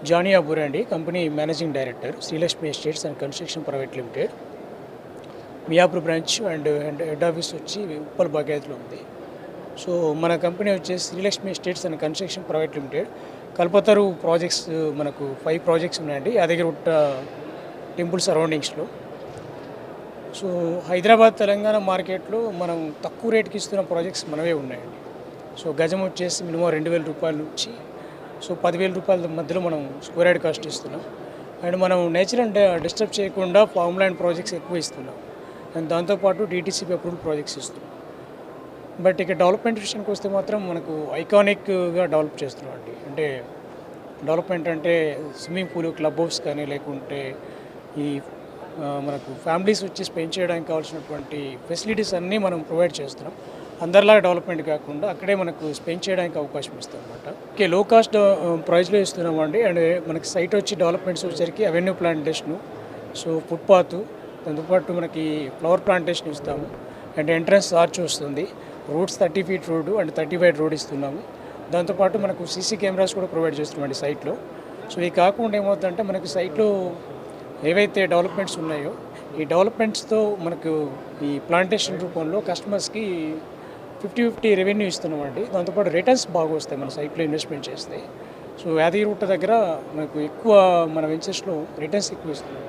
Johnny అబూర్ అండి, company managing director, Srilakshmi estates and construction private limited. Miyapur branch and head office వచ్చి ఉప్పల్ బాగ్యాత్లో ఉంది. సో మన కంపెనీ వచ్చేసి Srilakshmi estates and construction private limited. Kalpataru projects మనకు 5 ప్రాజెక్ట్స్ ఉన్నాయండి యాదగిరిగుట్ట టెంపుల్ సరౌండింగ్స్లో. సో హైదరాబాద్ తెలంగాణ మార్కెట్లో మనం తక్కువ రేట్కి ఇస్తున్న ప్రాజెక్ట్స్ మనవే ఉన్నాయండి. సో గజం వచ్చేసి మినిమం 2,000 రూపాయల నుంచి 10,000 రూపాయల మధ్యలో మనం స్క్వేర్ యార్డ్ కాస్ట్ ఇస్తున్నాం. అండ్ మనం నేచురల్ డిస్టర్బ్ చేయకుండా ఫార్మ్ ల్యాండ్ ప్రాజెక్ట్స్ ఎక్కువ ఇస్తున్నాం. అండ్ దాంతోపాటు డిటీసీపీ అప్రూవ్డ్ ప్రాజెక్ట్స్ ఇస్తున్నాం. బట్ ఇక డెవలప్మెంట్ విషయానికి వస్తే మాత్రం మనకు ఐకానిక్గా డెవలప్ చేస్తున్నాం అండి. అంటే డెవలప్మెంట్ అంటే స్విమ్మింగ్ పూల్, క్లబ్ హౌస్ కానీ, లేకుంటే ఈ మనకు ఫ్యామిలీస్ వచ్చి స్పెండ్ చేయడానికి కావాల్సినటువంటి ఫెసిలిటీస్ అన్నీ మనం ప్రొవైడ్ చేస్తున్నాం. అందరిలాగా డెవలప్మెంట్ కాకుండా అక్కడే మనకు స్పెండ్ చేయడానికి అవకాశం ఇస్తాం అనమాట. ఓకే, లో కాస్ట్ ప్రైస్లో ఇస్తున్నామండి. అండ్ మనకి సైట్ వచ్చి డెవలప్మెంట్స్ వచ్చరికి అవెన్యూ ప్లాంటేషను, సో ఫుట్పాత్, దాంతోపాటు మనకి ఫ్లవర్ ప్లాంటేషన్ ఇస్తాము. అండ్ ఎంట్రన్స్ ఆర్చ్ వస్తుంది. Roads 30 feet road and 30 wide road ఇస్తున్నాము. దాంతోపాటు మనకు సీసీ కెమెరాస్ కూడా ప్రొవైడ్ చేస్తున్నామండి సైట్లో. సో ఇది కాకుండా ఏమవుతుందంటే మనకి సైట్లో ఏవైతే డెవలప్మెంట్స్ ఉన్నాయో ఈ డెవలప్మెంట్స్తో మనకు ఈ ప్లాంటేషన్ రూపంలో కస్టమర్స్కి 50-50 రెవెన్యూ ఇస్తున్నామండి. దాంతోపాటు రిటర్న్స్ బాగా వస్తాయి మన సైట్లో ఇన్వెస్ట్మెంట్ చేస్తే. సో యాదగిరిగుట్ట దగ్గర మనకు ఎక్కువ మన వెంచర్స్లో రిటర్న్స్ ఎక్కువ ఇస్తున్నాం.